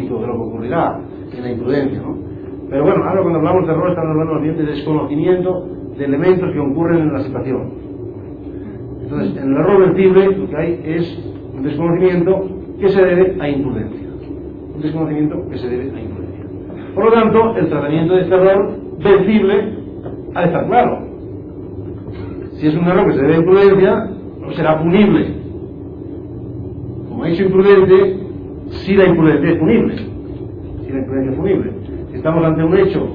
pronóstico de lo que ocurrirá en la imprudencia, ¿no? Pero bueno, ahora cuando hablamos de error estamos hablando más bien de desconocimiento de elementos que ocurren en la situación. Entonces, en el error vencible lo que hay es un desconocimiento que se debe a imprudencia. Un desconocimiento que se debe a imprudencia. Por lo tanto, el tratamiento de este error vencible ha de estar claro. Si es un error que se debe a imprudencia, no será punible. Como hecho imprudente, si la imprudencia es punible. Si la imprudencia es punible. Si estamos ante un hecho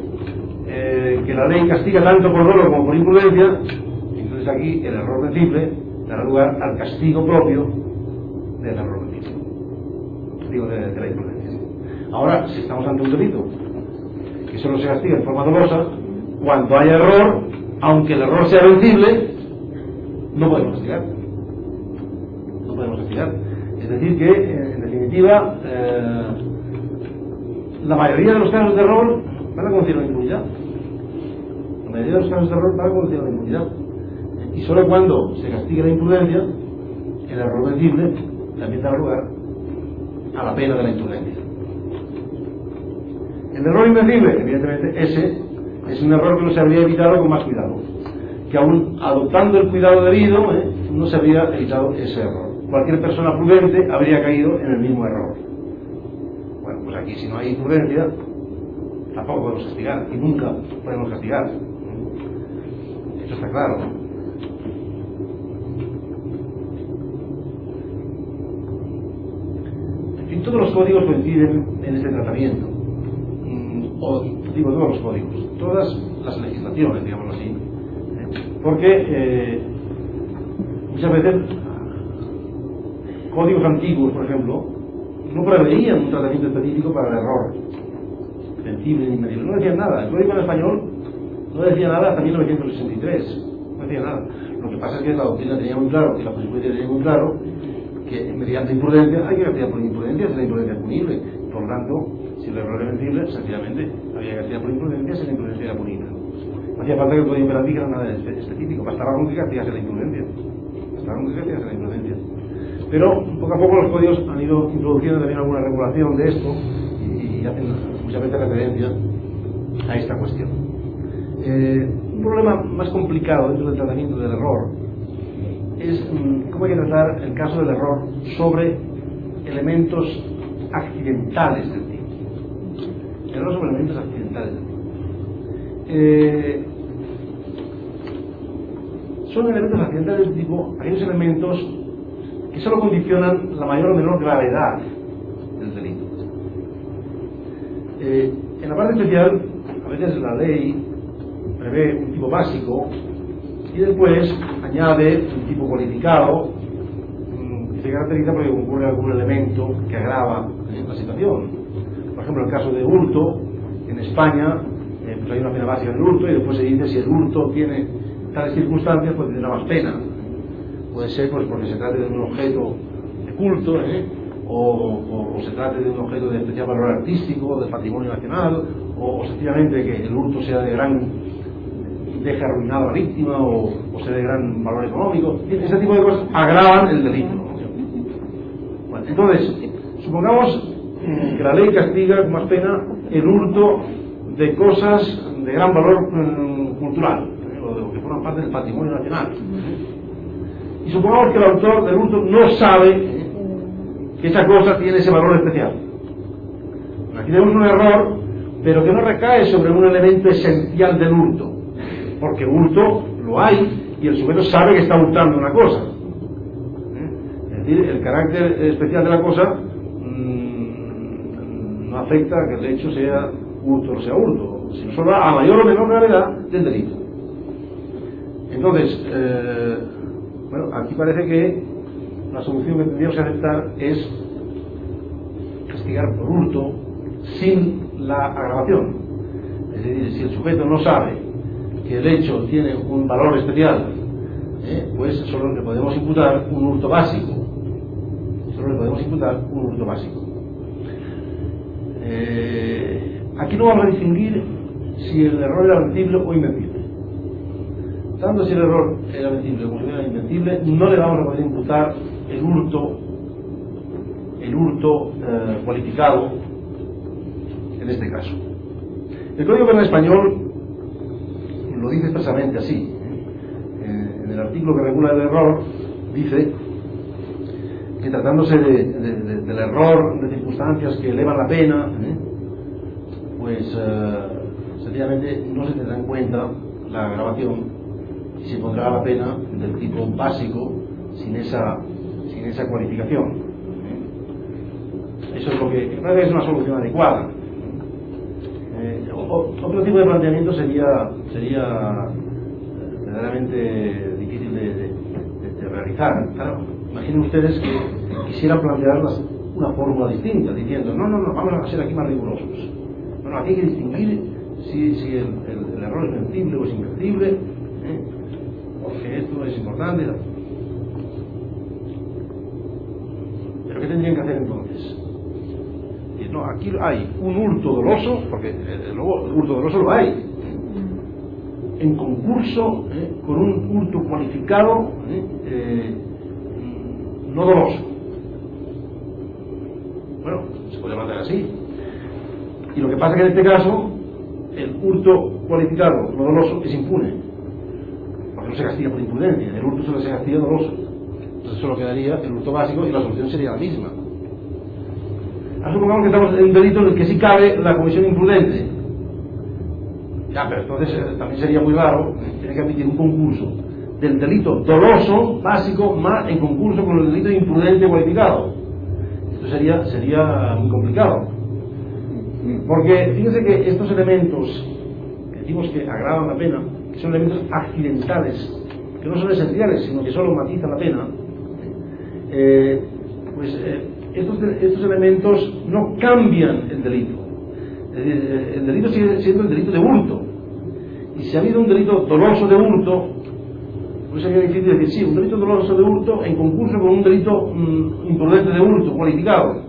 que la ley castiga tanto por dolo como por imprudencia, entonces aquí el error vencible dará lugar al castigo propio del error vencible. Digo, de la imprudencia. Ahora, si estamos ante un delito que solo se castiga en forma dolosa, cuando haya error, aunque el error sea vencible, no podemos castigar. No podemos castigar. Es decir que, en definitiva, la mayoría de los casos de error van a conducir a la impunidad. La mayoría de los casos de error van a conducir a la impunidad. Y solo cuando se castigue la imprudencia, el error vencible también dará lugar a la pena de la imprudencia. El error invencible, evidentemente, ese es un error que no se habría evitado con más cuidado. Que aún adoptando el cuidado debido, no se habría evitado ese error. Cualquier persona prudente habría caído en el mismo error. Bueno, pues aquí si no hay prudencia, tampoco podemos castigar, y nunca podemos castigar. Eso está claro. En fin, todos los códigos coinciden en este tratamiento. O digo, todos los códigos, todas las legislaciones, digámoslo así. Porque muchas veces códigos antiguos, por ejemplo, no preveían un tratamiento específico para el error vencible ni invencible. No decían nada. El código en español no decía nada hasta 1963. No decía nada. Lo que pasa es que la doctrina tenía muy claro, y la jurisprudencia tenía muy claro, que mediante imprudencia hay que castigar por imprudencia, si la imprudencia es punible. Por lo tanto, si el error es vencible, sencillamente había que castigar por imprudencia si la imprudencia era punible. No hacía falta que el código imperativo dijera nada específico, bastaba con que castigase la imprudencia. Bastaba con que castigase la imprudencia. Pero poco a poco los códigos han ido introduciendo también alguna regulación de esto y hacen muchas veces referencia a esta cuestión. Un problema más complicado dentro del tratamiento del error es cómo hay que tratar el caso del error sobre elementos accidentales del tipo. El error sobre elementos accidentales del tipo. Son elementos accidentales del tipo aquellos elementos que solo condicionan la mayor o menor gravedad del delito. En la parte especial, a veces la ley prevé un tipo básico y después añade un tipo cualificado que se caracteriza porque concurre algún elemento que agrava la situación. Por ejemplo, en el caso de hurto, en España pues hay una pena básica en el hurto y después se dice si el hurto tiene tales circunstancias pues tendrá más pena. Puede ser pues porque se trate de un objeto de culto, o se trate de un objeto de especial valor artístico, o de patrimonio nacional, o sencillamente que el hurto sea de deje arruinada a la víctima, o sea de gran valor económico. Ese tipo de cosas agravan el delito. Bueno, entonces, supongamos que la ley castiga con más pena el hurto de cosas de gran valor cultural, o que forman parte del patrimonio nacional. Y supongamos que el autor del hurto no sabe que esa cosa tiene ese valor especial. Aquí tenemos un error, pero que no recae sobre un elemento esencial del hurto, porque hurto lo hay y el sujeto sabe que está hurtando una cosa. Es decir, el carácter especial de la cosa no afecta a que el hecho sea hurto o no sea hurto, sino solo a mayor o menor gravedad del delito. Entonces, bueno, aquí parece que la solución que tendríamos que aceptar es castigar por hurto sin la agravación. Es decir, si el sujeto no sabe que el hecho tiene un valor especial, pues solo le podemos imputar un hurto básico. Solo le podemos imputar un hurto básico. Aquí no vamos a distinguir si el error era vencible o invencible. Tanto si el error era vencible como si era invencible, no le vamos a poder imputar el hurto cualificado en este caso. El Código Penal español lo dice expresamente así. En el artículo que regula el error dice que tratándose del error de circunstancias que elevan la pena, pues sencillamente no se tendrá en cuenta la agravación y se pondrá la pena del tipo básico sin esa cualificación. Eso es lo que creo que es una solución adecuada. Otro tipo de planteamiento sería verdaderamente difícil de realizar. Claro, imaginen ustedes que quisieran plantear una fórmula distinta, diciendo no, vamos a ser aquí más rigurosos. Bueno, aquí hay que distinguir si el error es vencible o es invencible, porque esto es importante. ¿Pero qué tendrían que hacer entonces? No, aquí hay un hurto doloso, porque el hurto doloso lo hay, en concurso con un hurto cualificado no doloso. Bueno, se puede plantear así. Y lo que pasa es que en este caso el hurto cualificado no doloso es impune, porque no se castiga por imprudencia, el hurto solo se castiga doloso. Entonces solo quedaría el hurto básico y la solución sería la misma. Supongamos que estamos en un delito en el que sí cabe la comisión imprudente. Ya, pero entonces también sería muy raro, tiene que admitir un concurso del delito doloso básico más en concurso con el delito imprudente cualificado. Esto sería muy complicado. Porque fíjense que estos elementos que decimos que agravan la pena, que son elementos accidentales, que no son esenciales, sino que solo matizan la pena, estos elementos no cambian el delito. El delito sigue siendo el delito de hurto. Y si ha habido un delito doloso de hurto, pues sería difícil decir, sí, un delito doloso de hurto en concurso con un delito imprudente de hurto, cualificado.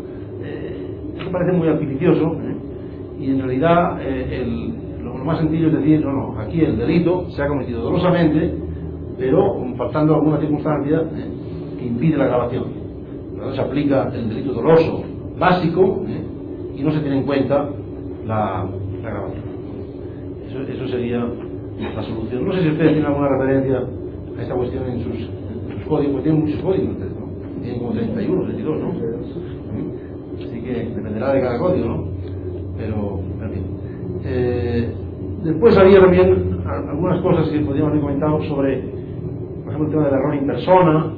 Esto parece muy artificioso, y en realidad lo más sencillo es decir, no, aquí el delito se ha cometido dolosamente, pero faltando alguna circunstancia que impide la agravación. Se aplica el delito doloso básico y no se tiene en cuenta la grabación. Eso sería la solución. No sé si ustedes tienen alguna referencia a esta cuestión en sus códigos, porque tienen muchos códigos ustedes, ¿no? Tienen como 31, 32, ¿no? Así que dependerá de cada código, ¿no? Pero, en fin. Después había también algunas cosas que podríamos haber comentado sobre, por ejemplo, el tema del error in persona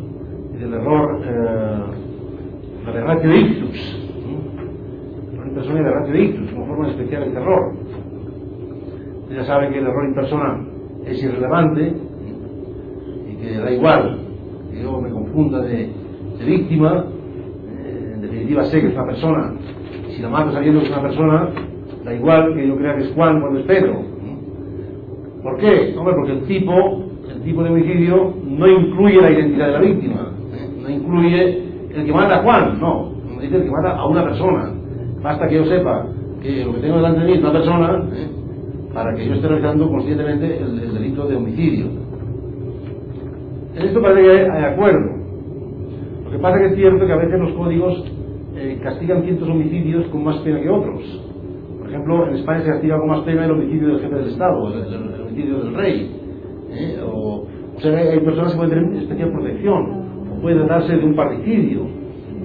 y del error de ratio ictus, en persona y de ratio ictus como formas especiales de error. Ya saben que el error en persona es irrelevante y que da igual que yo me confunda de víctima. En definitiva sé que es una persona, y si la mato sabiendo que es una persona, da igual que yo crea que es Juan cuando es Pedro. ¿Por qué? Hombre, porque el tipo de homicidio no incluye la identidad de la víctima, no incluye el que mata a Juan, no, dice el que mata a una persona. Basta que yo sepa que lo que tengo delante de mí es una persona, para que yo esté realizando conscientemente el delito de homicidio. En esto parece que hay acuerdo. Lo que pasa es que es cierto que a veces los códigos castigan ciertos homicidios con más pena que otros. Por ejemplo, en España se castiga con más pena el homicidio del jefe del Estado, el homicidio del rey. O sea, hay personas que pueden tener especial protección. Puede tratarse de un parricidio,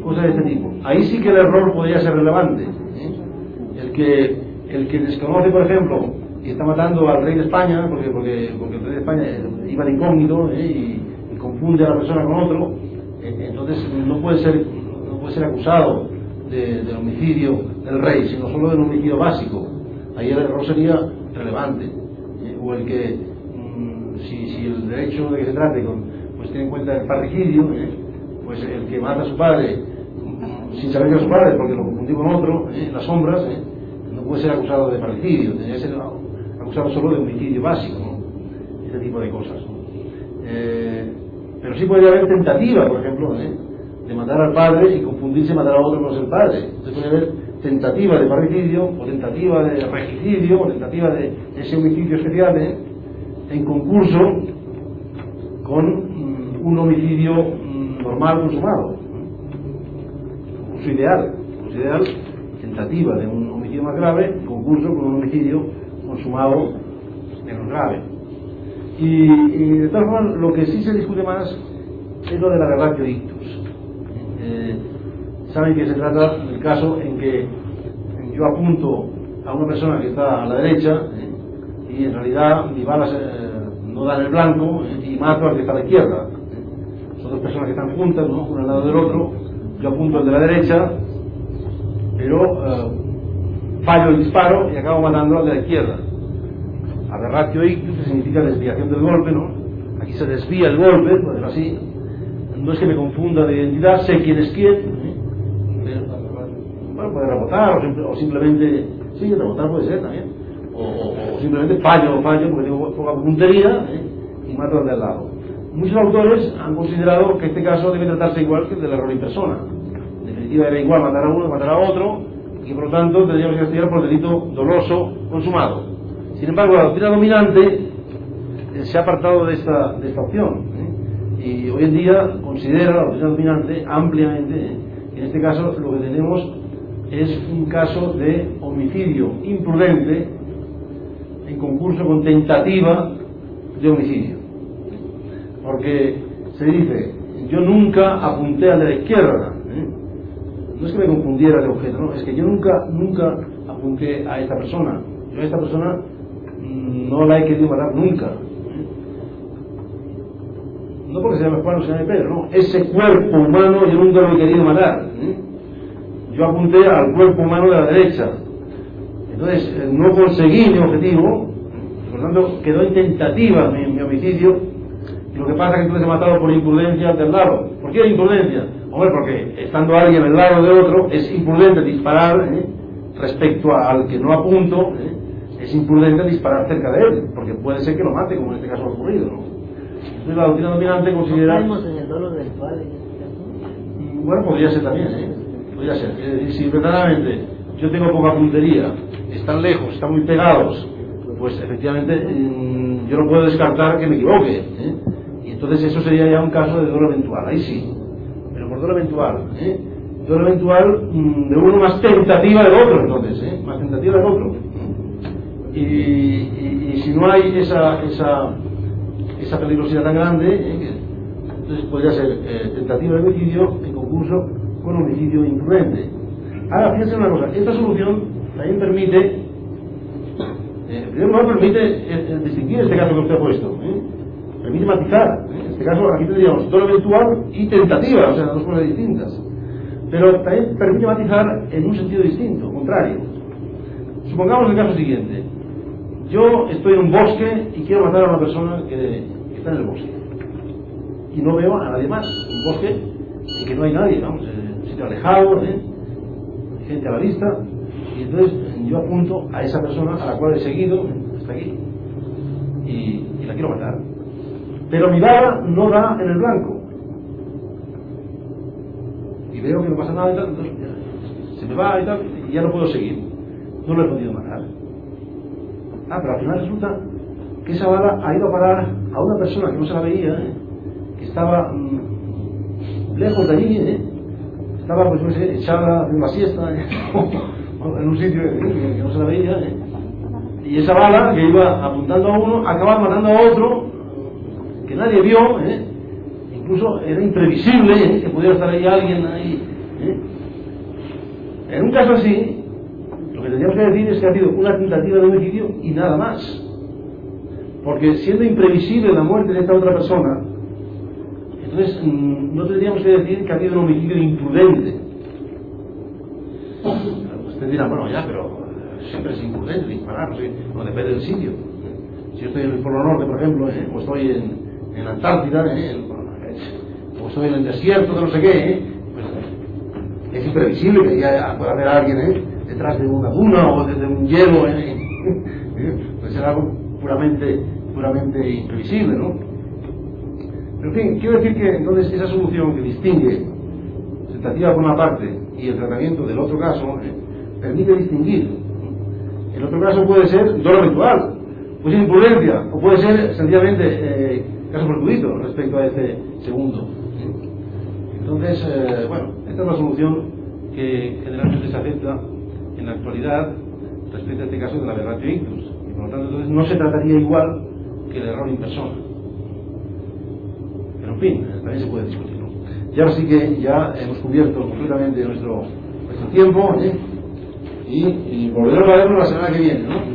cosas de este tipo. Ahí sí que el error podría ser relevante. El que desconoce, por ejemplo, y está matando al rey de España, porque el rey de España iba de incógnito y confunde a la persona con otro, entonces no puede ser acusado del homicidio del rey, sino solo del homicidio básico. Ahí el error sería relevante. O el que, si el derecho de que se trate pues tiene en cuenta el parricidio, pues el que mata a su padre sin saber que es su padre porque lo confundió con otro en las sombras, no puede ser acusado de parricidio, tendría que ser acusado solo de homicidio básico, ¿no? Ese tipo de cosas, ¿no? Pero sí podría haber tentativa, por ejemplo, de matar al padre y confundirse y matar a otro con el padre. Entonces puede haber tentativa de parricidio o tentativa de regicidio o tentativa de ese homicidio especial en concurso con un homicidio normal consumado. Concurso ideal, en tentativa de un homicidio más grave, concurso con un homicidio consumado menos grave. Y de todas formas, lo que sí se discute más es lo de la aberratio ictus. Saben que se trata del caso en que yo apunto a una persona que está a la derecha y en realidad mi bala no da en el blanco y mato al que está a la izquierda. Son dos personas que están juntas, ¿no?, una al lado del otro. Yo apunto al de la derecha, pero fallo el disparo y acabo matando al de la izquierda. Aberratio ictus, que significa desviación del golpe, ¿no? Aquí se desvía el golpe, por decirlo así. No es que me confunda de identidad, sé quién es quién. Bueno, puede rebotar, o simplemente, sí, rebotar puede ser también. O simplemente fallo porque tengo poca puntería y mato al de al lado. Muchos autores han considerado que este caso debe tratarse igual que el del error in persona. En definitiva, era igual matar a uno que matar a otro, y por lo tanto tendríamos que castigar por delito doloso consumado. Sin embargo, la doctrina dominante se ha apartado de esta opción, y hoy en día considera la doctrina dominante ampliamente que en este caso lo que tenemos es un caso de homicidio imprudente en concurso con tentativa de homicidio. Porque se dice, yo nunca apunté a la izquierda, no es que me confundiera de objeto, no, es que yo nunca apunté a esta persona. Yo a esta persona no la he querido matar nunca. No porque sea Juan o sea Pedro, no, ese cuerpo humano yo nunca lo he querido matar. Yo apunté al cuerpo humano de la derecha. Entonces no conseguí mi objetivo, por lo tanto quedó en tentativa mi homicidio. Y lo que pasa es que entonces he matado por imprudencia al del lado. ¿Por qué imprudencia? Hombre, porque estando alguien al lado de otro es imprudente disparar respecto al que no apunto, es imprudente disparar cerca de él, porque puede ser que lo mate, como en este caso ha ocurrido, ¿no? Entonces la doctrina dominante considera... ¿No en el dolo eventual en este caso? Bueno, podría ser también, podría ser. Es decir, si verdaderamente yo tengo poca puntería, están lejos, están muy pegados, pues efectivamente yo no puedo descartar que me equivoque, y entonces eso sería ya un caso de dolo eventual, ahí sí, pero por dolo eventual, dolo eventual de uno más tentativa del otro, entonces, más tentativa del otro, y si no hay esa peligrosidad tan grande, entonces podría ser tentativa de homicidio en concurso con homicidio imprudente. Ahora, fíjense una cosa, esta solución también permite, primero permite distinguir este caso que usted ha puesto, permite matizar. En este caso, aquí tendríamos dolo eventual y tentativa, o sea, dos cosas distintas. Pero también permite matizar en un sentido distinto, contrario. Supongamos el caso siguiente. Yo estoy en un bosque y quiero matar a una persona que está en el bosque. Y no veo a nadie más. Un bosque en que no hay nadie, vamos, un sitio alejado, gente a la vista. Y entonces yo apunto a esa persona a la cual he seguido hasta aquí. Y la quiero matar. Pero mi bala no da en el blanco. Y veo que no pasa nada y tal, entonces se me va y tal, y ya no puedo seguir. No lo he podido matar. Pero al final resulta que esa bala ha ido a parar a una persona que no se la veía, que estaba lejos de allí, estaba, pues no sé, echada en una siesta, en un sitio que no se la veía, y esa bala que iba apuntando a uno acaba matando a otro que nadie vio, incluso era imprevisible que pudiera estar ahí alguien ahí. En un caso así, lo que tendríamos que decir es que ha sido una tentativa de homicidio y nada más. Porque siendo imprevisible la muerte de esta otra persona, entonces no tendríamos que decir que ha habido un homicidio imprudente. Usted dirá, bueno, ya, pero siempre es imprudente disparar, no depende del sitio. Si yo estoy en el Polo Norte, por ejemplo, o estoy en la Antártida, o estoy en el desierto de no sé qué, pues es imprevisible que ya pueda haber alguien detrás de una duna o de un hielo, puede ser algo puramente imprevisible, ¿no? Pero en fin, quiero decir que entonces esa solución que distingue tentativa por una parte y el tratamiento del otro caso permite distinguir. El otro caso puede ser dolo eventual, puede ser imprudencia, o puede ser sencillamente caso fortuito respecto a este segundo. Entonces, bueno, esta es la solución que generalmente se acepta en la actualidad respecto a este caso de la aberratio ictus, y por lo tanto entonces no se trataría igual que el error in persona. Pero en fin, también se puede discutir, ¿no? Y ahora sí que ya hemos cubierto completamente nuestro tiempo, y volveremos a vernos la semana que viene, ¿no?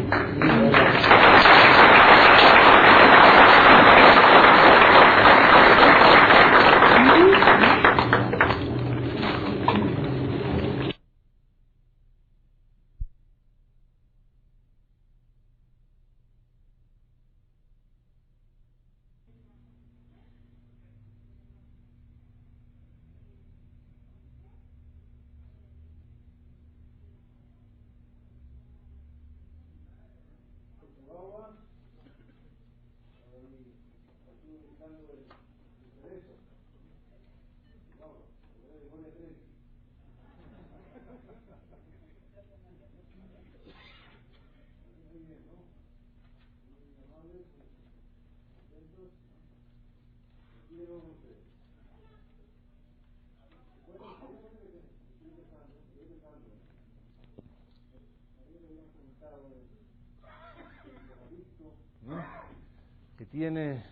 Que tiene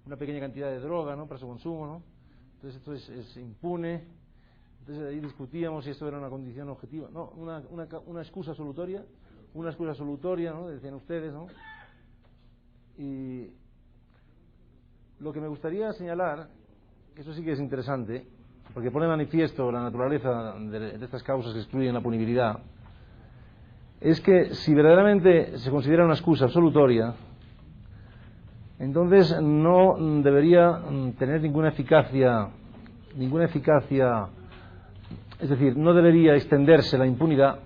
una pequeña cantidad de droga, ¿no?, para su consumo, ¿no? Entonces esto es impune. Entonces ahí discutíamos si esto era una condición objetiva, no, una excusa solutoria, ¿no?, decían ustedes, ¿no? Y lo que me gustaría señalar, que eso sí que es interesante, porque pone de manifiesto la naturaleza de estas causas que excluyen la punibilidad, es que si verdaderamente se considera una excusa absolutoria, entonces no debería tener ninguna eficacia, es decir, no debería extenderse la impunidad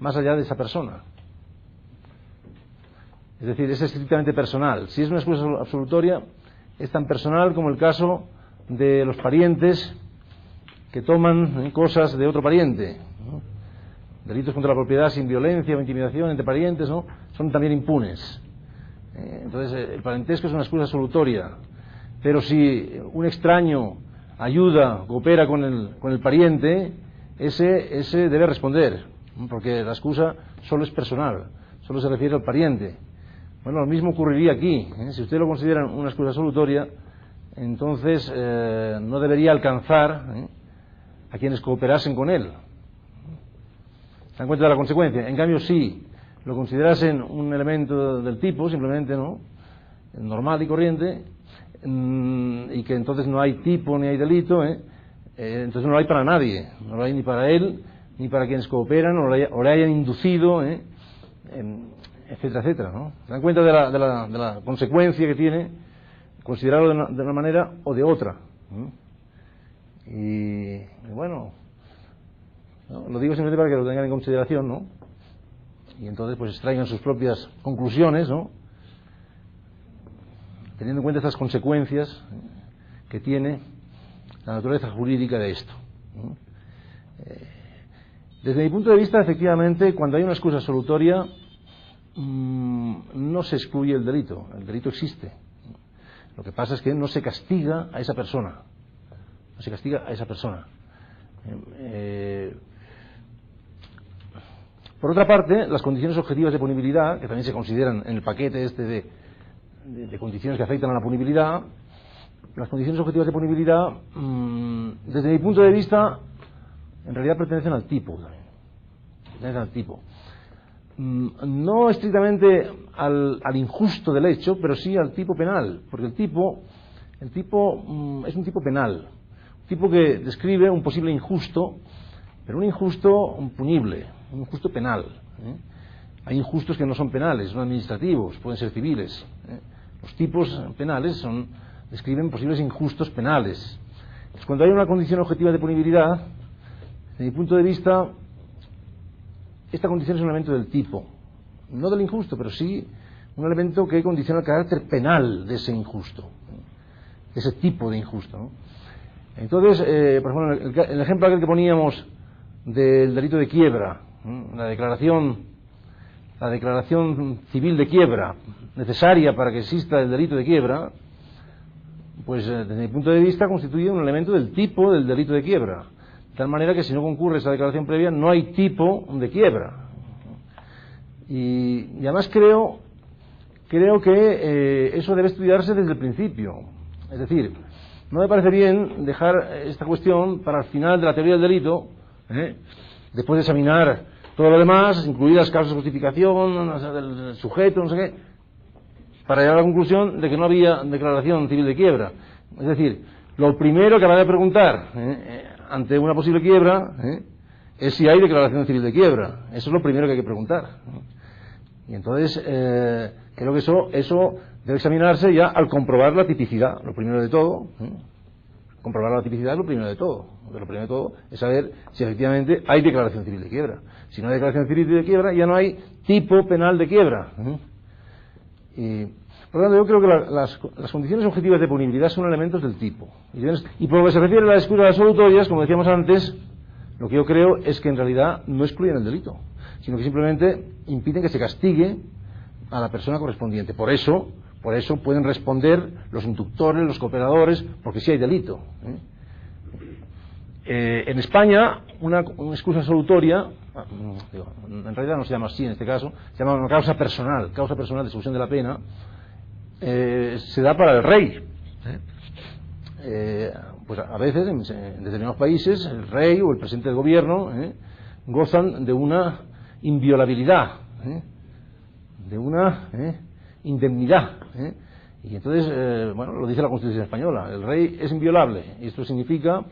más allá de esa persona. Es decir, es estrictamente personal. Si es una excusa absolutoria, es tan personal como el caso de los parientes que toman cosas de otro pariente, ¿no? Delitos contra la propiedad sin violencia o intimidación entre parientes, ¿no?, son también impunes. Entonces el parentesco es una excusa absolutoria, pero si un extraño ayuda, coopera con el pariente, ese debe responder, porque la excusa solo es personal, solo se refiere al pariente. Bueno, lo mismo ocurriría aquí, si usted lo considera una excusa absolutoria, entonces no debería alcanzar a quienes cooperasen con él. ¿Se dan cuenta de la consecuencia? En cambio, si lo considerasen un elemento del tipo, simplemente, ¿no?, normal y corriente, y que entonces no hay tipo ni hay delito, entonces no lo hay para nadie, no lo hay ni para él, ni para quienes cooperan o le hayan inducido, etcétera, etcétera, ¿no? ¿Se dan cuenta de la consecuencia que tiene considerarlo de una manera o de otra? Y bueno, ¿no?, lo digo simplemente para que lo tengan en consideración, ¿no? Y entonces pues extraigan sus propias conclusiones, ¿no?, teniendo en cuenta estas consecuencias que tiene la naturaleza jurídica de esto. Desde mi punto de vista, efectivamente, cuando hay una excusa absolutoria, no se excluye el delito existe. Lo que pasa es que no se castiga a esa persona, Por otra parte, las condiciones objetivas de punibilidad, que también se consideran en el paquete este de condiciones que afectan a la punibilidad, las condiciones objetivas de punibilidad, desde mi punto de vista, en realidad pertenecen al tipo. No estrictamente al injusto del hecho, pero sí al tipo penal, porque el tipo es un tipo penal, un tipo que describe un posible injusto, pero un injusto punible, un injusto penal. Hay injustos que no son penales, son administrativos, pueden ser civiles. Los tipos penales describen posibles injustos penales. Entonces, cuando hay una condición objetiva de punibilidad, desde mi punto de vista, esta condición es un elemento del tipo, no del injusto, pero sí un elemento que condiciona el carácter penal de ese injusto, de ese tipo de injusto, ¿no? Entonces, por ejemplo, el ejemplo aquel que poníamos del delito de quiebra, la declaración civil de quiebra necesaria para que exista el delito de quiebra, pues desde mi punto de vista constituye un elemento del tipo del delito de quiebra. de tal manera que si no concurre esa declaración previa no hay tipo de quiebra. Y además creo que eso debe estudiarse desde el principio. Es decir, no me parece bien dejar esta cuestión para el final de la teoría del delito, después de examinar todo lo demás, incluidas causas de justificación, del sujeto, no sé qué, para llegar a la conclusión de que no había declaración civil de quiebra. Es decir, lo primero que habrá de preguntar ante una posible quiebra es si hay declaración civil de quiebra. Eso es lo primero que hay que preguntar. Y entonces creo que eso debe examinarse ya al comprobar la tipicidad, lo primero de todo. Comprobar la tipicidad es lo primero de todo. Porque lo primero de todo es saber si efectivamente hay declaración civil de quiebra. Si no hay declaración civil de quiebra, ya no hay tipo penal de quiebra. Y, por lo tanto, yo creo que las condiciones objetivas de punibilidad son elementos del tipo. Y por lo que se refiere a las excusas absolutorias, como decíamos antes, lo que yo creo es que en realidad no excluyen el delito, sino que simplemente impiden que se castigue a la persona correspondiente. Por eso pueden responder los inductores, los cooperadores, porque sí hay delito. En España, una excusa absolutoria, en realidad no se llama así en este caso, se llama una causa personal de exclusión de la pena, se da para el rey. Pues a veces, en determinados países, el rey o el presidente del gobierno gozan de una inviolabilidad, de una indemnidad. Y entonces, bueno, lo dice la Constitución española, el rey es inviolable, y esto significa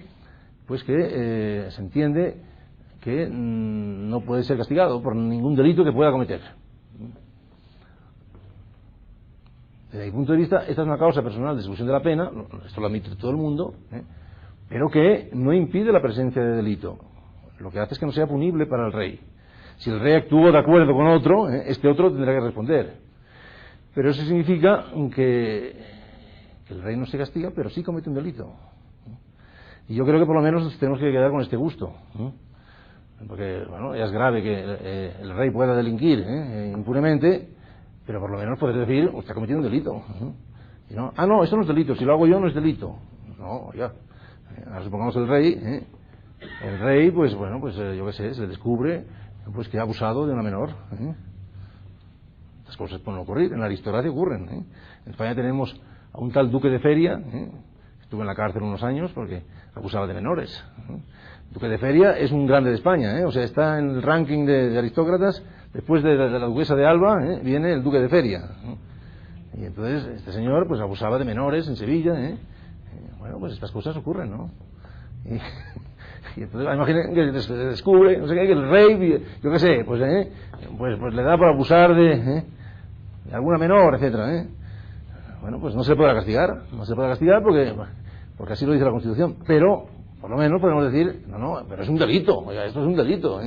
pues que se entiende que no puede ser castigado por ningún delito que pueda cometer. Desde mi punto de vista, esta es una causa personal de exclusión de la pena, esto lo admite todo el mundo, pero que no impide la presencia de delito. Lo que hace es que no sea punible para el rey. Si el rey actuó de acuerdo con otro, este otro tendrá que responder. Pero eso significa que el rey no se castiga, pero sí comete un delito. Y yo creo que por lo menos nos tenemos que quedar con este gusto. Porque, bueno, ya es grave que el rey pueda delinquir impunemente, pero por lo menos poder decir, está cometiendo un delito. Y no, no, eso no es delito, si lo hago yo no es delito. No, ya. Ahora supongamos el rey, pues bueno, pues yo qué sé, se le descubre pues que ha abusado de una menor. Las cosas pueden ocurrir, en la aristocracia ocurren. En España tenemos a un tal duque de Feria, estuvo en la cárcel unos años porque abusaba de menores. Duque de Feria es un grande de España, o sea, está en el ranking de aristócratas. Después de la duquesa de Alba viene el duque de Feria. Y entonces este señor pues abusaba de menores en Sevilla. Bueno, pues estas cosas ocurren, ¿no? Y entonces imaginen que se descubre, no sé qué, que el rey, yo qué sé, pues le da por abusar de alguna menor, etcétera. Bueno, pues no se podrá castigar, porque así lo dice la Constitución, pero por lo menos podemos decir, no, pero es un delito, oiga, esto es un delito,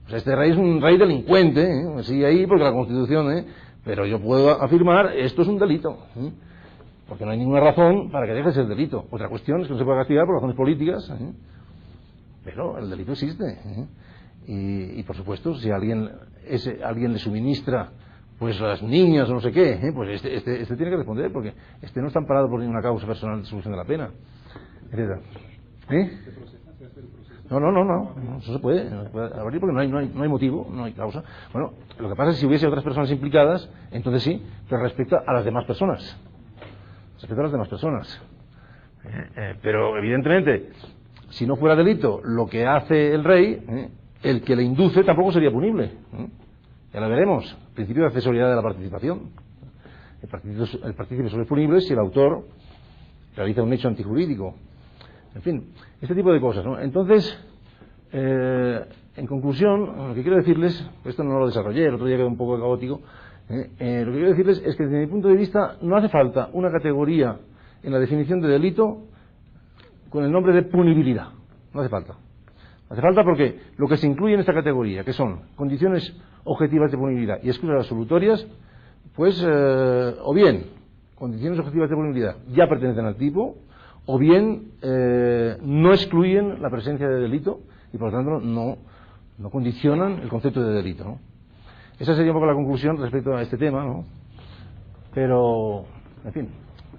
Pues este rey es un rey delincuente, sigue ahí porque la Constitución, pero yo puedo afirmar, esto es un delito, porque no hay ninguna razón para que deje de ser delito. Otra cuestión es que no se puede castigar por razones políticas, pero el delito existe. Y por supuesto, si alguien le suministra pues las niñas o no sé qué, pues este tiene que responder, porque este no está amparado por ninguna causa personal de solución de la pena, etcétera. No se puede abrir porque no hay motivo, no hay causa. Bueno, lo que pasa es que si hubiese otras personas implicadas, entonces sí, pero respecto a las demás personas. Pero evidentemente, si no fuera delito lo que hace el rey, el que le induce tampoco sería punible. Ya lo veremos. Principio de accesoriedad de la participación. El partícipe solo es punible si el autor realiza un hecho antijurídico. En fin, este tipo de cosas, ¿no? Entonces, en conclusión, lo que quiero decirles, esto no lo desarrollé, el otro día quedó un poco caótico, lo que quiero decirles es que desde mi punto de vista no hace falta una categoría en la definición de delito con el nombre de punibilidad. No hace falta. Hace falta porque lo que se incluye en esta categoría, que son condiciones objetivas de punibilidad y excusas absolutorias, pues o bien condiciones objetivas de punibilidad ya pertenecen al tipo, o bien no excluyen la presencia de delito y por lo tanto no condicionan el concepto de delito, ¿no? Esa sería un poco la conclusión respecto a este tema, ¿no? Pero, en fin,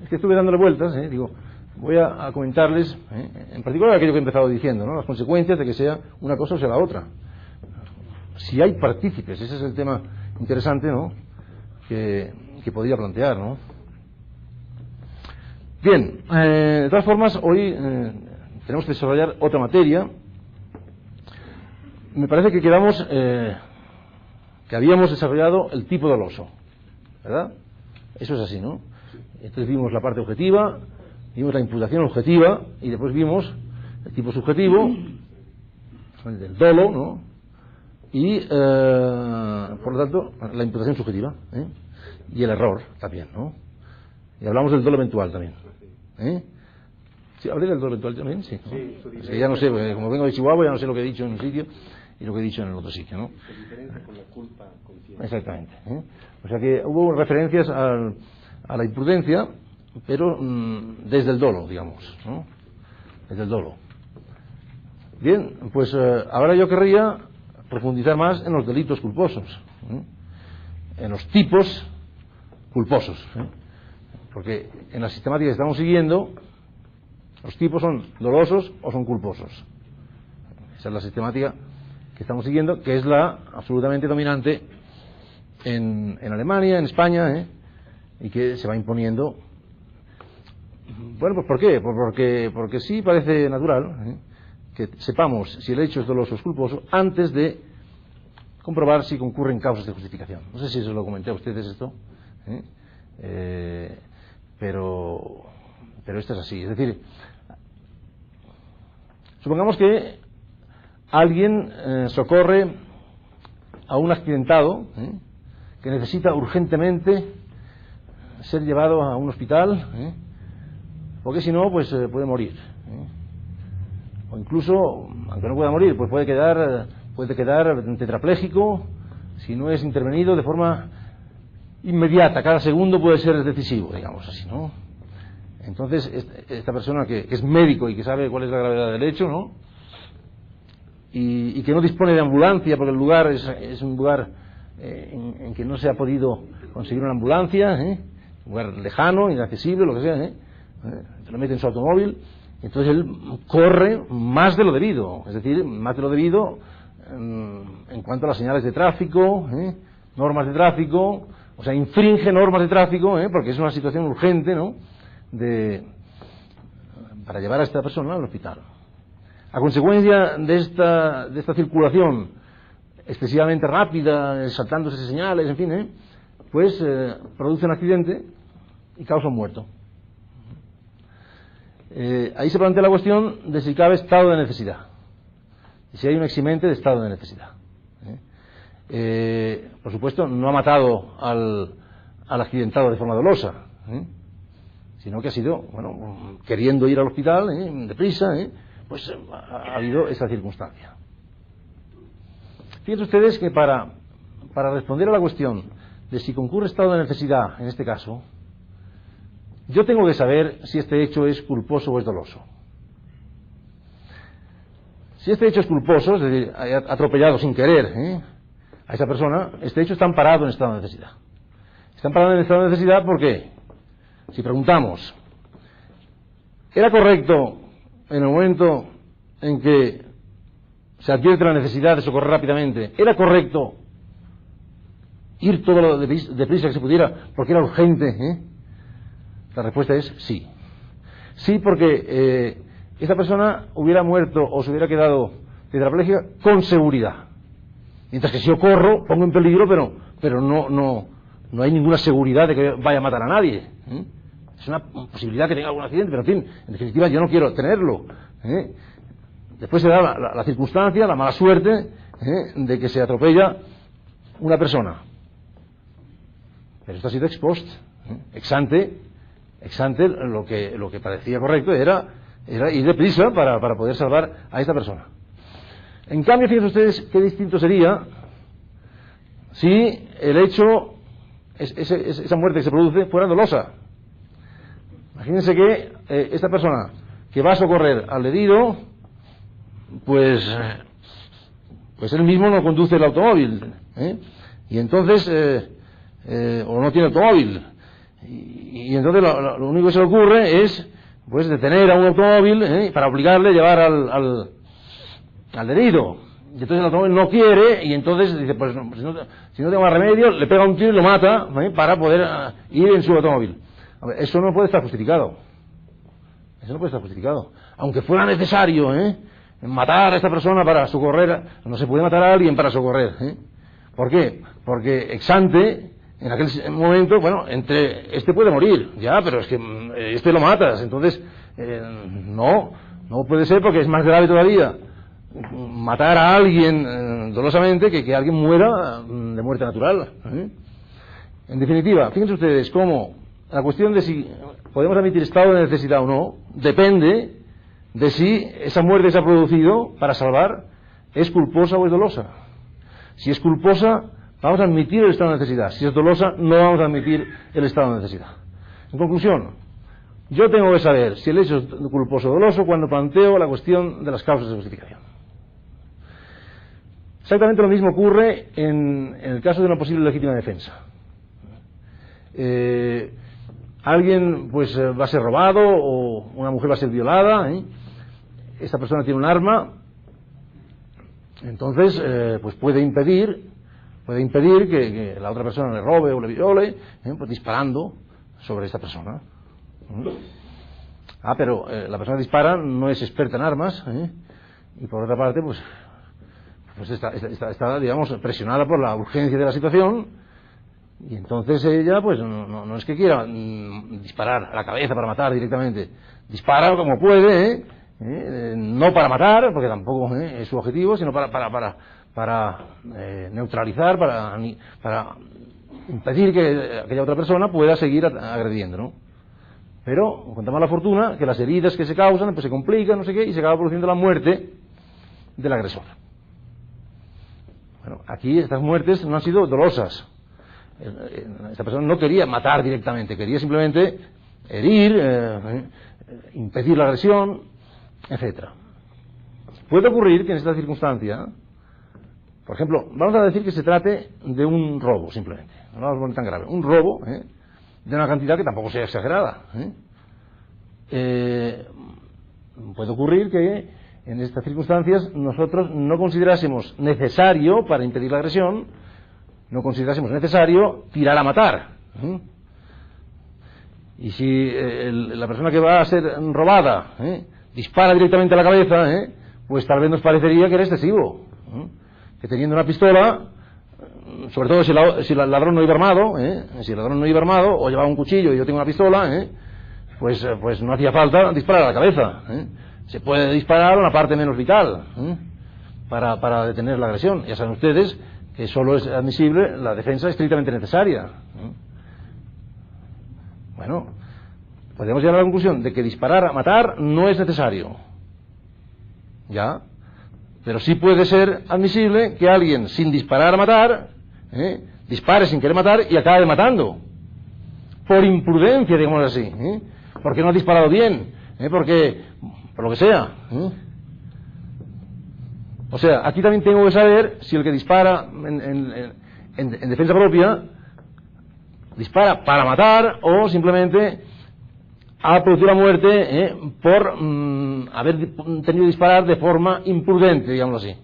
es que estuve dándole vueltas, digo, voy a comentarles, en particular aquello que he empezado diciendo, ¿no? Las consecuencias de que sea una cosa o sea la otra. Si hay partícipes, ese es el tema interesante, ¿no? que podría plantear, ¿no? Bien, de todas formas, hoy tenemos que desarrollar otra materia. Me parece que quedamos, que habíamos desarrollado el tipo doloso, ¿verdad? Eso es así, ¿no? Entonces vimos la parte objetiva, vimos la imputación objetiva y después vimos el tipo subjetivo, el del dolo, ¿no? Y, por lo tanto, la imputación subjetiva, y el error también, ¿no? Y hablamos del dolo eventual también. ¿Sí? ¿Hablé del dolo eventual también? Sí, ¿no? Sí, es que ya no sé, como vengo de Chihuahua, ya no sé lo que he dicho en un sitio y lo que he dicho en el otro sitio, ¿no? La diferencia con la culpa consciente. Exactamente. O sea que hubo referencias a la imprudencia, pero desde el dolo, digamos, ¿no? Desde el dolo. Bien, pues ahora yo querría profundizar más en los delitos culposos, en los tipos culposos, porque en la sistemática que estamos siguiendo los tipos son dolosos o son culposos. Esa es la sistemática que estamos siguiendo, que es la absolutamente dominante en Alemania, en España, y que se va imponiendo. Bueno, pues ¿por qué? Porque sí parece natural que sepamos si el hecho es doloso o es culposo antes de comprobar si concurren causas de justificación. No sé si se lo comenté a ustedes esto, pero esto es así. Es decir, supongamos que alguien socorre a un accidentado que necesita urgentemente ser llevado a un hospital, porque si no, pues puede morir. O incluso, aunque no pueda morir, pues puede quedar tetrapléjico si no es intervenido de forma inmediata. Cada segundo puede ser decisivo, digamos así, ¿no? Entonces, esta persona que es médico y que sabe cuál es la gravedad del hecho, ¿no? Y que no dispone de ambulancia porque el lugar es un lugar en que no se ha podido conseguir una ambulancia, un lugar lejano, inaccesible, lo que sea, se lo mete en su automóvil, entonces él corre más de lo debido, es decir, más de lo debido en cuanto a las señales de tráfico, normas de tráfico, o sea, infringe normas de tráfico, porque es una situación urgente, ¿no? Para llevar a esta persona al hospital. A consecuencia de esta circulación excesivamente rápida, saltándose señales, en fin, pues produce un accidente y causa un muerto. Ahí se plantea la cuestión de si cabe estado de necesidad, y si hay un eximente de estado de necesidad. Por supuesto, no ha matado al accidentado de forma dolosa, sino que ha sido, bueno, queriendo ir al hospital, deprisa, pues ha habido esa circunstancia. Fíjense ustedes que para responder a la cuestión de si concurre estado de necesidad en este caso, yo tengo que saber si este hecho es culposo o es doloso. Si este hecho es culposo, es decir, ha atropellado sin querer a esa persona, este hecho está amparado en estado de necesidad. Está amparado en estado de necesidad porque, si preguntamos, ¿era correcto en el momento en que se advierte la necesidad de socorrer rápidamente, era correcto ir todo lo deprisa que se pudiera porque era urgente? La respuesta es sí. Sí, porque esta persona hubiera muerto o se hubiera quedado tetrapléjica con seguridad. Mientras que si yo corro, pongo en peligro, pero no hay ninguna seguridad de que vaya a matar a nadie. Es una posibilidad que tenga algún accidente, pero en fin, en definitiva yo no quiero tenerlo. Después se da la circunstancia, la mala suerte de que se atropella una persona. Pero esto ha sido ex post, ex ante lo que parecía correcto era ir deprisa para poder salvar a esta persona. En cambio, fíjense ustedes qué distinto sería si el hecho, esa muerte que se produce, fuera dolosa. Imagínense que esta persona que va a socorrer al herido, pues él mismo no conduce el automóvil, y entonces, o no tiene automóvil, y entonces lo único que se le ocurre es pues detener a un automóvil para obligarle a llevar al herido. Y entonces el automóvil no quiere, y entonces dice, pues no, si no tengo más remedio, le pega un tiro y lo mata para poder ir en su automóvil. A ver, eso no puede estar justificado. Eso no puede estar justificado. Aunque fuera necesario matar a esta persona para socorrer, no se puede matar a alguien para socorrer. ¿Por qué? Porque ex ante, en aquel momento, bueno, este puede morir, ya, pero es que este lo matas, entonces no puede ser, porque es más grave todavía matar a alguien dolosamente que alguien muera de muerte natural. En definitiva, fíjense ustedes cómo la cuestión de si podemos admitir estado de necesidad o no depende de si esa muerte que se ha producido para salvar es culposa o es dolosa. Si es culposa, vamos a admitir el estado de necesidad. Si es dolosa, no vamos a admitir el estado de necesidad. En conclusión, yo tengo que saber si el hecho es culposo o doloso cuando planteo la cuestión de las causas de justificación. Exactamente lo mismo ocurre en el caso de una posible legítima defensa. Alguien pues va a ser robado, o una mujer va a ser violada, esta persona tiene un arma, entonces pues puede impedir que la otra persona le robe o le viole, pues disparando sobre esta persona. Pero la persona que dispara no es experta en armas, y por otra parte pues está digamos presionada por la urgencia de la situación, y entonces ella pues no es que quiera disparar a la cabeza para matar directamente, dispara como puede, no para matar, porque tampoco es su objetivo, sino para neutralizar, para impedir que aquella otra persona pueda seguir agrediendo, ¿no? Pero con tan mala fortuna que las heridas que se causan pues se complican, no sé qué, y se acaba produciendo la muerte del agresor. Bueno, aquí estas muertes no han sido dolosas. Esta persona no quería matar directamente, quería simplemente herir, impedir la agresión, etcétera. Puede ocurrir que en esta circunstancia, por ejemplo, vamos a decir que se trate de un robo simplemente, no vamos a poner tan grave, un robo de una cantidad que tampoco sea exagerada. Puede ocurrir que en estas circunstancias nosotros no considerásemos necesario, para impedir la agresión, no considerásemos necesario tirar a matar. Y si la persona que va a ser robada dispara directamente a la cabeza, pues tal vez nos parecería que era excesivo. Que teniendo una pistola, sobre todo si el ladrón no iba armado, si el ladrón no iba armado o llevaba un cuchillo y yo tengo una pistola, pues no hacía falta disparar a la cabeza. Se puede disparar a una parte menos vital para detener la agresión. Ya saben ustedes que solo es admisible la defensa estrictamente necesaria. Bueno, podemos llegar a la conclusión de que disparar a matar no es necesario, ya, pero sí puede ser admisible que alguien sin disparar a matar dispare sin querer matar y acabe matando por imprudencia, digamos así, porque no ha disparado bien, porque por lo que sea. O sea, aquí también tengo que saber si el que dispara en defensa propia dispara para matar o simplemente ha producido la muerte por haber tenido que disparar de forma imprudente, digámoslo así.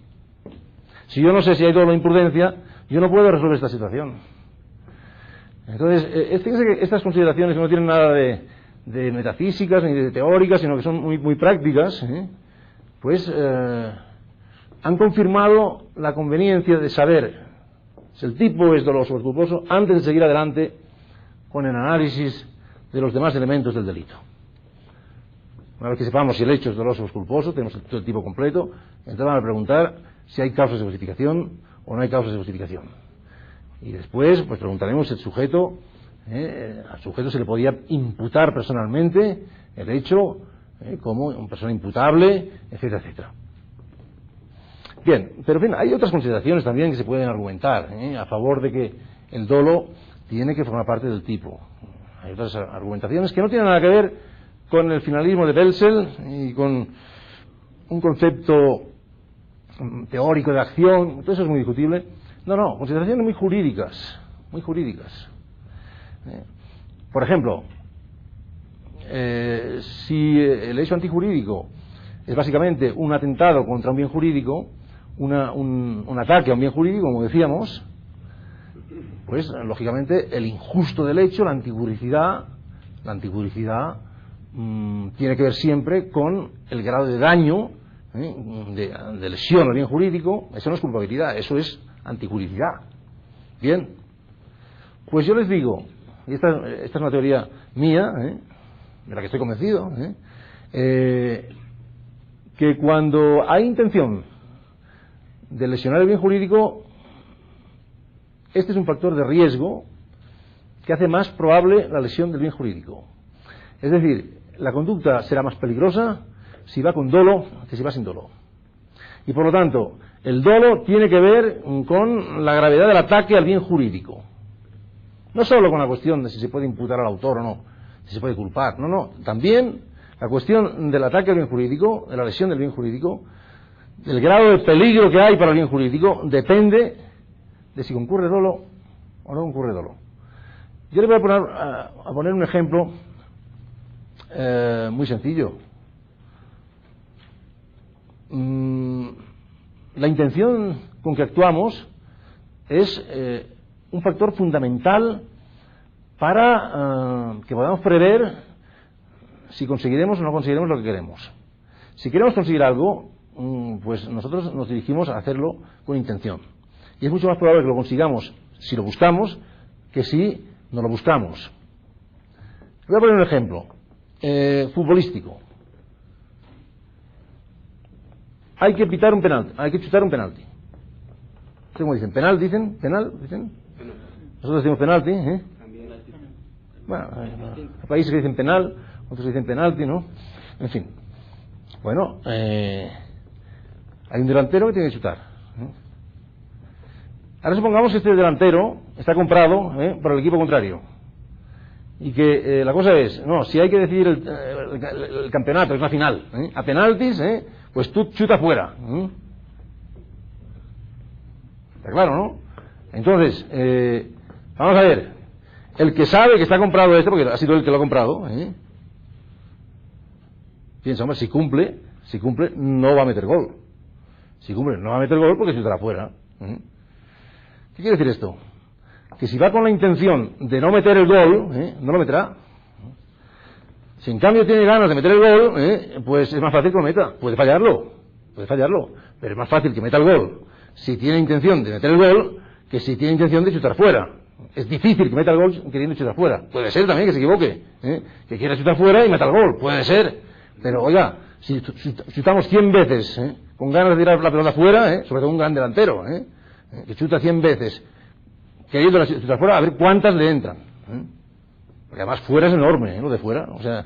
Si yo no sé si hay dolo o imprudencia, yo no puedo resolver esta situación. Entonces, fíjense que estas consideraciones no tienen nada de metafísicas ni de teóricas, sino que son muy, muy prácticas, pues han confirmado la conveniencia de saber si el tipo es doloso o es culposo antes de seguir adelante con el análisis de los demás elementos del delito. Una vez que sepamos si el hecho es doloso o es culposo, tenemos el tipo completo, entonces vamos a preguntar si hay causas de justificación o no hay causas de justificación. Y después pues preguntaremos si el sujeto, al sujeto se le podía imputar personalmente el hecho como una persona imputable, etcétera, etcétera. Bien, pero en fin, hay otras consideraciones también que se pueden argumentar a favor de que el dolo tiene que formar parte del tipo. Hay otras argumentaciones que no tienen nada que ver con el finalismo de Belsel y con un concepto teórico de acción, todo eso es muy discutible. No, consideraciones muy jurídicas, muy jurídicas. Por ejemplo, si el hecho antijurídico es básicamente un atentado contra un bien jurídico, un ataque a un bien jurídico, como decíamos, pues lógicamente el injusto del hecho, la antijuricidad tiene que ver siempre con el grado de daño, de lesión al bien jurídico. Eso no es culpabilidad, eso es antijuricidad. Bien, pues yo les digo, y esta es una teoría mía, de la que estoy convencido, que cuando hay intención de lesionar el bien jurídico, este es un factor de riesgo que hace más probable la lesión del bien jurídico. Es decir, la conducta será más peligrosa si va con dolo que si va sin dolo. Y por lo tanto, el dolo tiene que ver con la gravedad del ataque al bien jurídico. No solo con la cuestión de si se puede imputar al autor o no, si se puede culpar, no, también la cuestión del ataque al bien jurídico, de la lesión del bien jurídico, del grado de peligro que hay para el bien jurídico, depende de si concurre dolo o no concurre dolo. Yo le voy a poner un ejemplo muy sencillo. La intención con que actuamos es un factor fundamental para que podamos prever si conseguiremos o no conseguiremos lo que queremos. Si queremos conseguir algo, pues nosotros nos dirigimos a hacerlo con intención. Y es mucho más probable que lo consigamos si lo buscamos que si no lo buscamos. Voy a poner un ejemplo futbolístico. Hay que pitar un penalti, hay que chutar un penalti. ¿Cómo dicen? ¿Penal dicen? ¿Penal dicen? Nosotros decimos penalti, Bueno, hay países que dicen penal, otros dicen penalti, ¿no? En fin. Bueno, hay un delantero que tiene que chutar. Ahora supongamos que este delantero está comprado por el equipo contrario. Y que la cosa es, no, si hay que decidir el campeonato, es una final, a penaltis, pues tú chuta fuera. Está claro, ¿no? Entonces, vamos a ver, el que sabe que está comprado este, porque ha sido el que lo ha comprado, piensa, hombre, si cumple, no va a meter gol. Si cumple, no va a meter gol porque chutará fuera. ¿Qué quiere decir esto? Que si va con la intención de no meter el gol, no lo meterá. Si en cambio tiene ganas de meter el gol, pues es más fácil que lo meta. Puede fallarlo, pero es más fácil que meta el gol si tiene intención de meter el gol que si tiene intención de chutar fuera. Es difícil que meta el gol queriendo chutar fuera. Puede ser también que se equivoque, que quiera chutar fuera y meta el gol, puede ser. Pero oiga, si chutamos 100 veces con ganas de tirar la pelota fuera, sobre todo un gran delantero, que chuta 100 veces queriendo chutar fuera, a ver cuántas le entran. Porque además fuera es enorme, lo de fuera. O sea,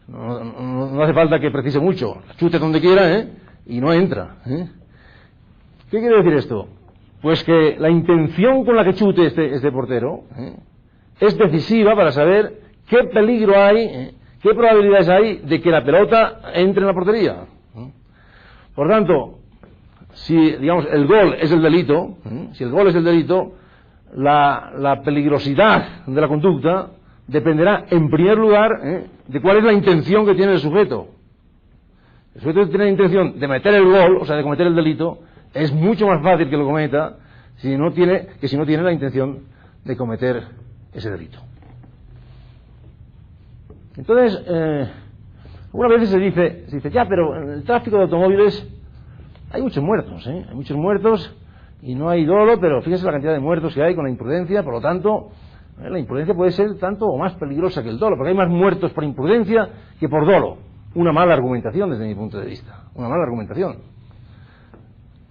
no hace falta que precise mucho. Chute donde quiera, y no entra. ¿Qué quiere decir esto? Pues que la intención con la que chute este portero es decisiva para saber qué peligro hay, qué probabilidades hay de que la pelota entre en la portería. Por tanto, si, digamos, el gol es el delito, la peligrosidad de la conducta dependerá, en primer lugar, de cuál es la intención que tiene el sujeto. El sujeto que tiene la intención de meter el gol, o sea, de cometer el delito, es mucho más fácil que lo cometa si no tiene la intención de cometer ese delito. Entonces, algunas veces se dice, ya, pero en el tráfico de automóviles hay muchos muertos, y no hay dolo, pero fíjese la cantidad de muertos que hay con la imprudencia, por lo tanto, la imprudencia puede ser tanto o más peligrosa que el dolo, porque hay más muertos por imprudencia que por dolo. Una mala argumentación desde mi punto de vista, una mala argumentación.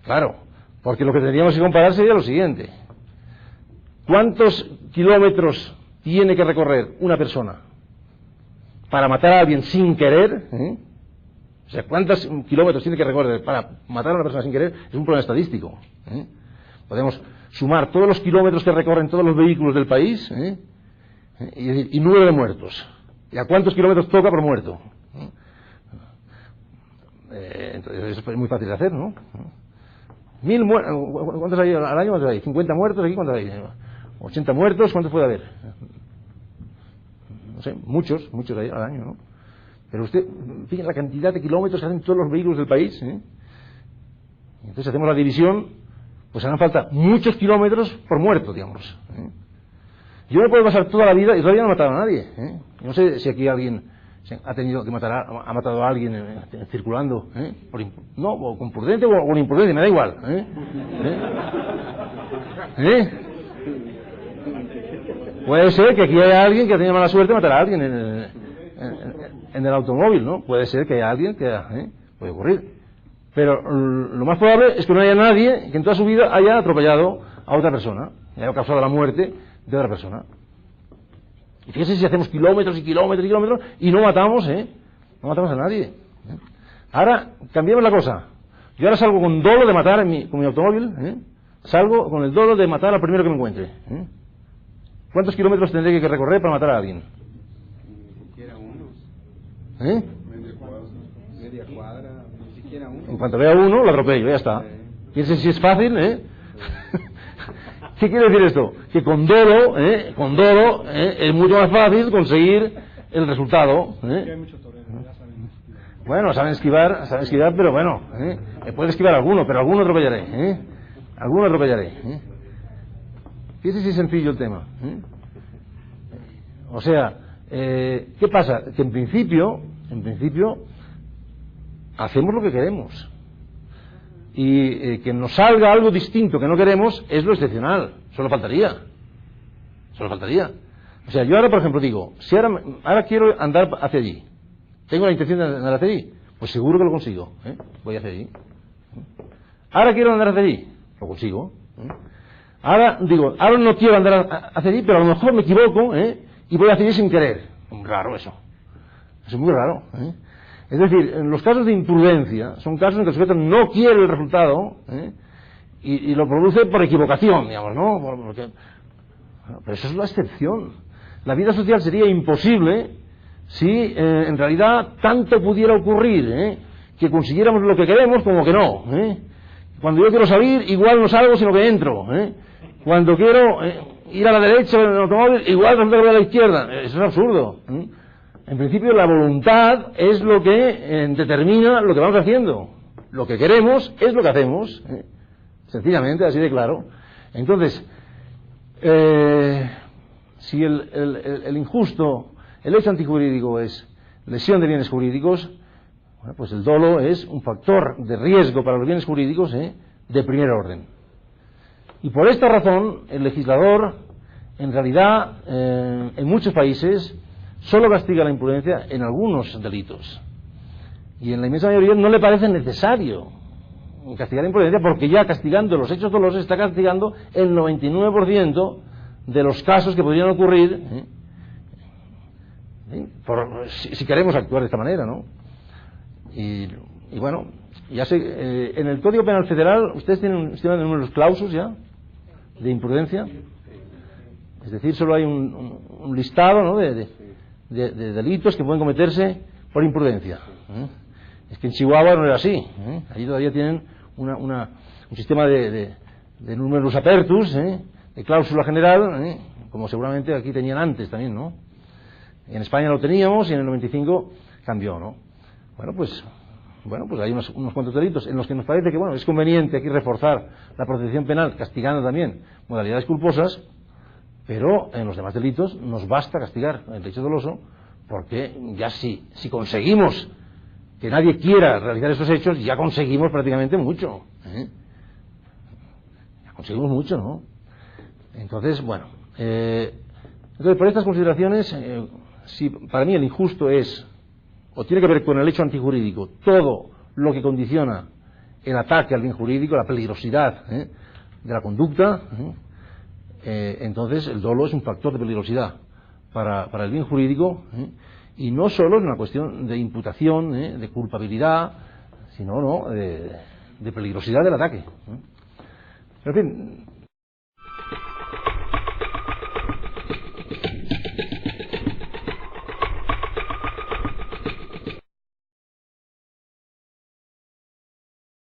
Claro, porque lo que tendríamos que comparar sería lo siguiente. ¿Cuántos kilómetros tiene que recorrer una persona para matar a alguien sin querer? O sea, ¿cuántos kilómetros tiene que recorrer para matar a una persona sin querer? Es un problema estadístico. Podemos sumar todos los kilómetros que recorren todos los vehículos del país y número de muertos. ¿Y a cuántos kilómetros toca por muerto? Entonces eso es muy fácil de hacer, ¿no? 1000 muertos. ¿Cuántos hay al año? ¿Cuántos hay? ¿50 muertos aquí? ¿Cuántos hay? 80 muertos. ¿Cuántos puede haber? no sé, muchos al año, ¿no? Pero usted, fíjense la cantidad de kilómetros que hacen todos los vehículos del país, ¿eh? Entonces hacemos la división, pues harán falta muchos kilómetros por muerto, digamos, ¿eh? Yo me puedo pasar toda la vida y todavía no he matado a nadie, ¿eh? No sé si aquí alguien ha tenido que matar, ha matado a alguien circulando, ¿eh? No, o con prudente o con imprudente, me da igual, ¿eh? ¿Eh? Puede ser que aquí haya alguien que ha tenido mala suerte de matar a alguien en el automóvil, ¿no? Puede ser que haya alguien que puede ocurrir. Pero lo más probable es que no haya nadie que en toda su vida haya atropellado a otra persona, y haya causado la muerte de otra persona. Y fíjense si hacemos kilómetros y kilómetros y kilómetros y no matamos, no matamos a nadie. Ahora, cambiamos la cosa. Yo ahora salgo con dolo de matar con mi automóvil, salgo con el dolo de matar al primero que me encuentre. ¿Cuántos kilómetros tendré que recorrer para matar a alguien? Ni siquiera uno. Media cuadra, ni siquiera uno. En cuanto vea uno, lo atropello, ya está. Fíjense si es fácil, ¿Qué quiere decir esto? Que con dolo, es mucho más fácil conseguir el resultado. Hay muchos toreros, ya saben. Bueno, saben esquivar, pero bueno, me puede esquivar alguno, pero alguno atropellaré, Alguno atropellaré, Fíjese si es sencillo el tema, O sea, ¿qué pasa? Que en principio, hacemos lo que queremos. Y que nos salga algo distinto que no queremos es lo excepcional. Solo faltaría. O sea, yo ahora, por ejemplo, digo, si ahora quiero andar hacia allí, tengo la intención de andar hacia allí, pues seguro que lo consigo, voy hacia allí. Ahora quiero andar hacia allí, lo consigo. Ahora digo, ahora no quiero andar hacia allí, pero a lo mejor me equivoco, y voy hacia allí sin querer. Raro eso. Eso es muy raro, Es decir, en los casos de imprudencia, son casos en que el sujeto no quiere el resultado, y lo produce por equivocación, digamos, ¿no? Pero eso es la excepción. La vida social sería imposible si en realidad tanto pudiera ocurrir, que consiguiéramos lo que queremos como que no. Cuando yo quiero salir, igual no salgo sino que entro. Cuando quiero ir a la derecha en el automóvil, igual resulta que voy a la izquierda. Eso es absurdo. En principio la voluntad es lo que determina lo que vamos haciendo. Lo que queremos es lo que hacemos. Sencillamente, así de claro. Entonces, si el injusto, el hecho antijurídico es lesión de bienes jurídicos, bueno, pues el dolo es un factor de riesgo para los bienes jurídicos de primer orden. Y por esta razón, el legislador, en realidad, en muchos países, solo castiga la imprudencia en algunos delitos. Y en la inmensa mayoría no le parece necesario castigar la imprudencia, porque ya castigando los hechos dolosos está castigando el 99% de los casos que podrían ocurrir, si queremos actuar de esta manera, ¿no? Y bueno, ya sé, en el Código Penal Federal, ¿ustedes tienen un sistema de números clausus ya? De imprudencia. Es decir, solo hay un listado, ¿no?, de delitos que pueden cometerse por imprudencia. Es que en Chihuahua no era así. Allí todavía tienen un sistema de numerus apertus, de cláusula general, como seguramente aquí tenían antes también, ¿no? En España lo teníamos y en el 95 cambió, ¿no? Bueno, pues hay unos cuantos delitos en los que nos parece que, bueno, es conveniente aquí reforzar la protección penal, castigando también modalidades culposas, pero en los demás delitos nos basta castigar el hecho doloso, porque ya si conseguimos que nadie quiera realizar esos hechos, ya conseguimos prácticamente mucho. Ya conseguimos mucho, ¿no? Entonces, bueno, por estas consideraciones, si para mí el injusto es, o tiene que ver con el hecho antijurídico, todo lo que condiciona el ataque al bien jurídico, la peligrosidad de la conducta, entonces el dolo es un factor de peligrosidad para el bien jurídico, y no solo es una cuestión de imputación, de culpabilidad, sino de peligrosidad del ataque. Pero en fin,